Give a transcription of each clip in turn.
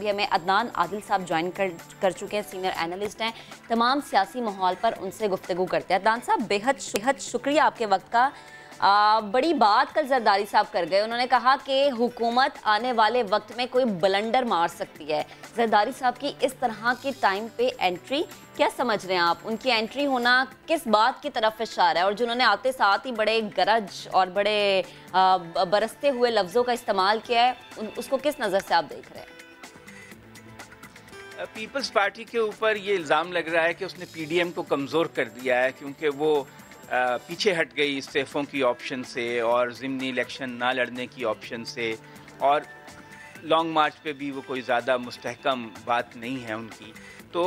بھی ہمیں عدنان عادل صاحب جوائن کر چکے ہیں، سینئر اینالسٹ ہیں، تمام سیاسی ماحول پر ان سے گفتگو کرتے ہیں۔ عدنان صاحب بہت شکریہ آپ کے وقت کا۔ بڑی بات کل زرداری صاحب کر گئے، انہوں نے کہا کہ حکومت آنے والے وقت میں کوئی بلنڈر مار سکتی ہے۔ زرداری صاحب کی اس طرح کی ٹائم پہ انٹری کیا سمجھ رہے ہیں آپ؟ ان کی انٹری ہونا کس بات کی طرف اشارہ ہے؟ اور جنہوں نے آتے ساتھ ہی بڑے گرج اور بڑے برستے ہوئے لفظوں کا استعمال کیا ہے، اس کو کس نظر سے آپ دیکھ رہے ہیں؟ پیپلز پارٹی کے اوپر یہ الزام لگ رہا ہے کہ اس نے پی ڈی ایم کو کمزور کر دیا ہے، کیونکہ وہ پیچھے ہٹ گئی استعفوں کی آپشن سے اور ضمنی الیکشن نہ لڑنے کی آپشن سے، اور لانگ مارچ پہ بھی وہ کوئی زیادہ مستحکم بات نہیں ہے ان کی، تو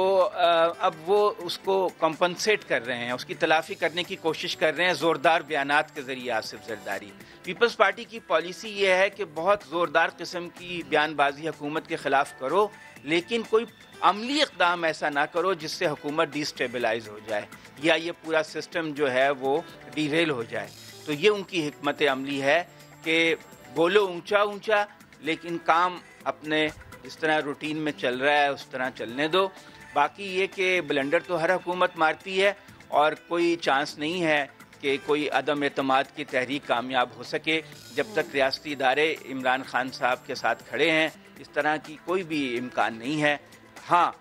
اب وہ اس کو کمپنسیٹ کر رہے ہیں، اس کی تلافی کرنے کی کوشش کر رہے ہیں زوردار بیانات کے ذریعے آصف زرداری۔ پیپلز پارٹی کی پالیسی یہ ہے کہ بہت زوردار قسم کی بیان بازی حکومت کے خلاف کرو، لیکن کوئی عملی اقدام ایسا نہ کرو جس سے حکومت ڈی اسٹیبلائز ہو جائے یا یہ پورا سسٹم جو ہے وہ ڈی ریل ہو جائے۔ تو یہ ان کی حکمت عملی ہے کہ بولو اونچا اونچا، لیکن کام اپنے جس طرح روٹین میں چل رہا ہے اس طرح چلنے دو۔ باقی یہ کہ بلنڈر تو ہر حکومت مارتی ہے، اور کوئی چانس نہیں ہے کہ کوئی عدم اعتماد کی تحریک کامیاب ہو سکے جب تک ریاستی ادارے عمران خان صاحب کے ساتھ کھڑے ہیں۔ اس طرح کی کوئی بھی امکان نہیں ہے۔ ہاں،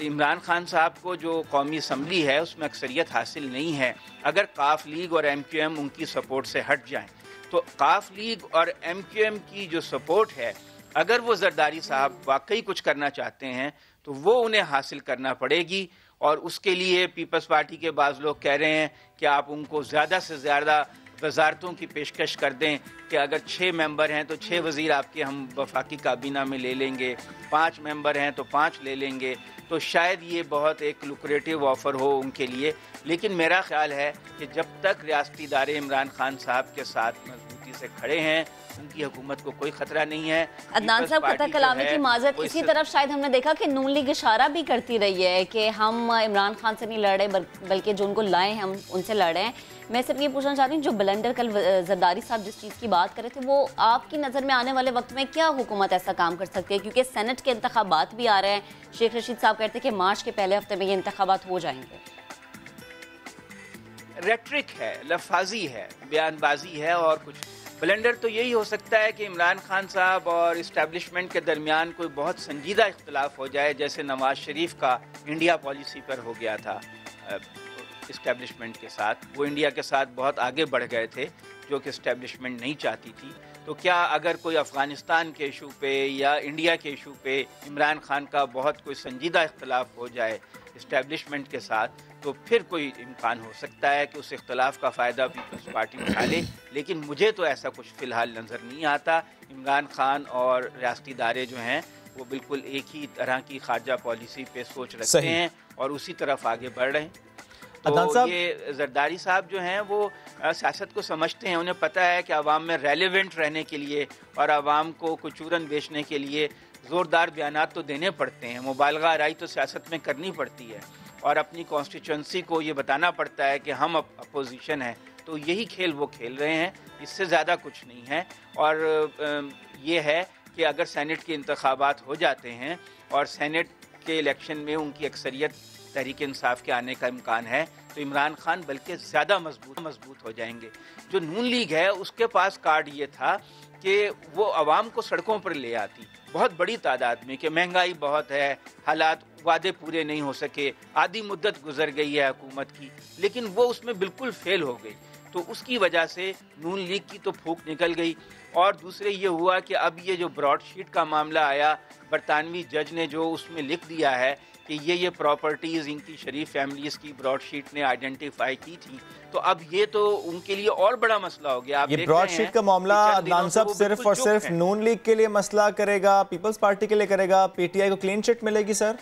عمران خان صاحب کو جو قومی اسمبلی ہے اس میں اکثریت حاصل نہیں ہے، اگر قاف لیگ اور ایم کیو ایم ان کی سپورٹ سے ہٹ جائیں تو قاف لیگ اور ایم کیو ایم کی جو سپورٹ ہے، اگر وہ زرداری صاحب واقعی کچھ کرنا چاہتے ہیں تو وہ انہیں حاصل کرنا پڑے گی، اور اس کے لیے پیپلز پارٹی کے بعض لوگ کہہ رہے ہیں کہ آپ ان کو زیادہ سے زیادہ وزارتوں کی پیشکش کر دیں، کہ اگر 6 ممبر ہیں تو 6 وزیر آپ کے ہم وفاقی کابینہ میں لے لیں گے، 5 ممبر ہیں تو 5 لے لیں گے، تو شاید یہ بہت ایک لوکریٹو آفر ہو ان کے لیے۔ لیکن میرا خیال ہے کہ جب تک ریاستی ادارے عمران خان صاحب کے ساتھ مضبوطی سے کھڑے ہیں ان کی حکومت کو کوئی خطرہ نہیں ہے۔ عدنان صاحب قطع کلامی کی معذرت، اسی طرف شاید ہم نے دیکھا کہ نون لیگ اشارہ بھی کرتی رہی ہے کہ ہم عمران خان سے نہیں لڑ رہے بلکہ جو ان کو لائے ہیں ہم ان سے لڑ رہے ہیں۔ میں صرف یہ پوچھنا چاہتی ہوں، جو بلنڈر کل زرداری صاحب جس چیز کی بات کر رہے تھے، وہ آپ کی نظر میں آنے والے وقت میں کیا حکومت ایسا کام کر سکتی ہے؟ کیونکہ سینٹ کے انتخابات بھی آ رہے ہیں، شیخ رشید صاحب کہتے ہیں کہ مارچ کے پہلے ہفتے میں یہ انتخابات ہو جائیں گے۔ ریٹرک ہے، لفاظی ہے، بیان بازی ہے، اور کچھ بلنڈر تو یہی ہو سکتا ہے کہ عمران خان صاحب اور اسٹیبلشمنٹ کے درمیان کوئی بہت سنجیدہ اختلاف ہو جائے، جیسے نواز شریف کا انڈیا پالیسی پر ہو گیا تھا اسٹیبلشمنٹ کے ساتھ۔ وہ انڈیا کے ساتھ بہت آگے بڑھ گئے تھے جو کہ اسٹیبلشمنٹ نہیں چاہتی تھی۔ تو کیا اگر کوئی افغانستان کے ایشو پہ یا انڈیا کے ایشو پہ عمران خان کا بہت کوئی سنجیدہ اختلاف ہو جائے اسٹیبلشمنٹ کے ساتھ، تو پھر کوئی امکان ہو سکتا ہے کہ اس اختلاف کا فائدہ پیپلز پارٹی اٹھا لے، لیکن مجھے تو ایسا کچھ فی الحال نظر نہیں آتا۔ عمران خان اور ریاستی ادارے جو ہیں وہ بالکل ایک ہی طرح کی خارجہ پالیسی پہ سوچ رکھتے ہیں اور اسی طرف آگے بڑھ رہے ہیں۔ تو یہ زرداری صاحب جو ہیں وہ سیاست کو سمجھتے ہیں، انہیں پتہ ہے کہ عوام میں ریلیونٹ رہنے کے لیے اور عوام کو کچورن بیچنے کے لیے زوردار بیانات تو دینے پڑتے ہیں، مبالغہ آرائی تو سیاست میں کرنی پڑتی ہے، اور اپنی کانسٹیچوئنسی کو یہ بتانا پڑتا ہے کہ ہم اپوزیشن ہیں۔ تو یہی کھیل وہ کھیل رہے ہیں، اس سے زیادہ کچھ نہیں ہے۔ اور یہ ہے کہ اگر سینٹ کے انتخابات ہو جاتے ہیں اور سینٹ کے الیکشن میں ان کی اکثریت تحریک انصاف کے آنے کا امکان ہے، تو عمران خان بلکہ زیادہ مضبوط ہو جائیں گے۔ جو نون لیگ ہے اس کے پاس کارڈ یہ تھا کہ وہ عوام کو سڑکوں پر لے آتی بہت بڑی تعداد میں، کہ مہنگائی بہت ہے، حالات وعدے پورے نہیں ہو سکے، آدھی مدت گزر گئی ہے حکومت کی، لیکن وہ اس میں بالکل فیل ہو گئی۔ تو اس کی وجہ سے نون لیگ کی تو پھونک نکل گئی۔ اور دوسرے یہ ہوا کہ اب یہ جو براڈ شیٹ کا معاملہ آیا، برطانوی جج نے جو اس میں لکھ دیا ہے کہ یہ پراپرٹیز ان کی شریف فیملیز کی براڈ شیٹ نے آئیڈینٹیفائی کی تھی، تو اب یہ تو ان کے لیے اور بڑا مسئلہ ہو گیا۔ یہ براڈ شیٹ کا معاملہ عدنان صاحب صرف اور صرف نون لیگ کے لیے مسئلہ کرے گا، پیپلز پارٹی کے لیے کرے گا، پی ٹی آئی کو کلین چٹ ملے گی؟ سر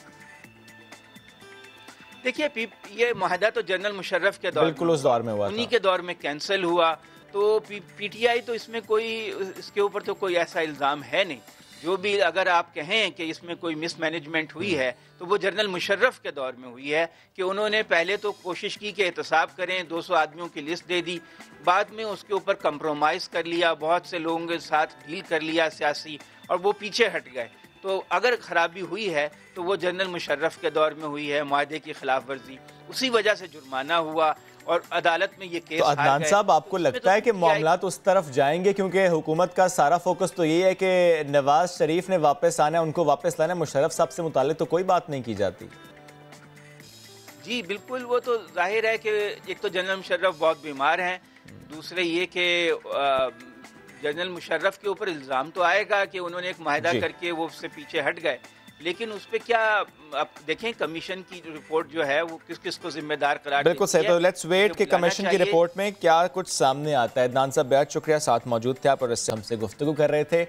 دیکھیے، یہ معاہدہ تو جنرل مشرف کے دور بالکل اس دور میں ہوا، انہی کے دور میں کینسل ہوا، تو پی ٹی آئی تو اس میں کوئی، اس کے اوپر تو کوئی ایسا الزام ہے نہیں۔ جو بھی اگر آپ کہیں کہ اس میں کوئی مس مینجمنٹ ہوئی ہے تو وہ جنرل مشرف کے دور میں ہوئی ہے، کہ انہوں نے پہلے تو کوشش کی کہ احتساب کریں، 200 آدمیوں کی لسٹ دے دی، بعد میں اس کے اوپر کمپرومائز کر لیا، بہت سے لوگوں کے ساتھ ڈیل کر لیا سیاسی، اور وہ پیچھے ہٹ گئے۔ تو اگر خرابی ہوئی ہے تو وہ جنرل مشرف کے دور میں ہوئی ہے، معاہدے کی خلاف ورزی، اسی وجہ سے جرمانہ ہوا اور عدالت میں یہ کیس تو عدنان صاحب آپ کو لگتا ہے کہ معاملات اس طرف جائیں گے؟ کیونکہ حکومت کا سارا فوکس تو یہی ہے کہ نواز شریف نے واپس آنا ہے، ان کو واپس لانا ہے، مشرف صاحب سے متعلق تو کوئی بات نہیں کی جاتی۔ جی بالکل، وہ تو ظاہر ہے کہ ایک تو جنرل مشرف بہت بیمار ہیں، دوسرے یہ کہ جنرل مشرف کے اوپر الزام تو آئے گا کہ انہوں نے ایک معاہدہ کر کے وہ اس سے پیچھے ہٹ گئے، لیکن اس پہ کیا اب دیکھیں کمیشن کی رپورٹ جو ہے وہ کس کس کو ذمہ دار قرار دیتی ہے۔ بالکل صحیح، تو لیٹس ویٹ کہ کمیشن کی رپورٹ میں کیا کچھ سامنے آتا ہے۔ عدنان صاحب بہت شکریہ، ساتھ موجود تھے آپ اور اس سے ہم سے گفتگو کر رہے تھے۔